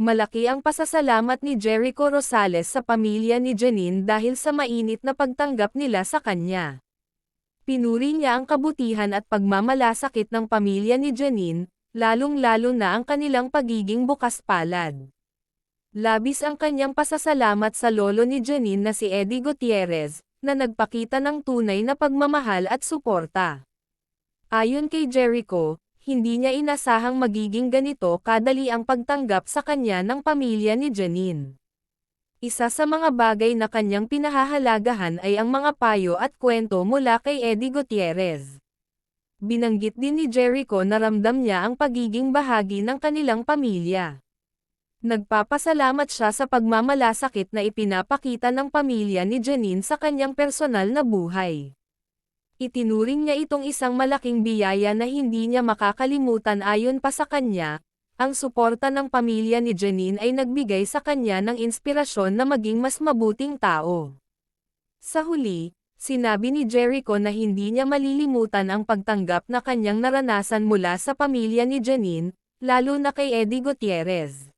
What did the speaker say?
Malaki ang pasasalamat ni Jericho Rosales sa pamilya ni Janine dahil sa mainit na pagtanggap nila sa kanya. Pinuri niya ang kabutihan at pagmamalasakit ng pamilya ni Janine, lalong-lalo na ang kanilang pagiging bukas palad. Labis ang kanyang pasasalamat sa lolo ni Janine na si Eddie Gutierrez, na nagpakita ng tunay na pagmamahal at suporta. Ayon kay Jericho, hindi niya inasahang magiging ganito kadali ang pagtanggap sa kanya ng pamilya ni Janine. Isa sa mga bagay na kanyang pinahahalagahan ay ang mga payo at kwento mula kay Eddie Gutierrez. Binanggit din ni Jericho na ramdam niya ang pagiging bahagi ng kanilang pamilya. Nagpapasalamat siya sa pagmamalasakit na ipinapakita ng pamilya ni Janine sa kanyang personal na buhay. Itinuring niya itong isang malaking biyaya na hindi niya makakalimutan. Ayon pa sa kanya, ang suporta ng pamilya ni Janine ay nagbigay sa kanya ng inspirasyon na maging mas mabuting tao. Sa huli, sinabi ni Jericho na hindi niya malilimutan ang pagtanggap na kanyang naranasan mula sa pamilya ni Janine, lalo na kay Eddie Gutierrez.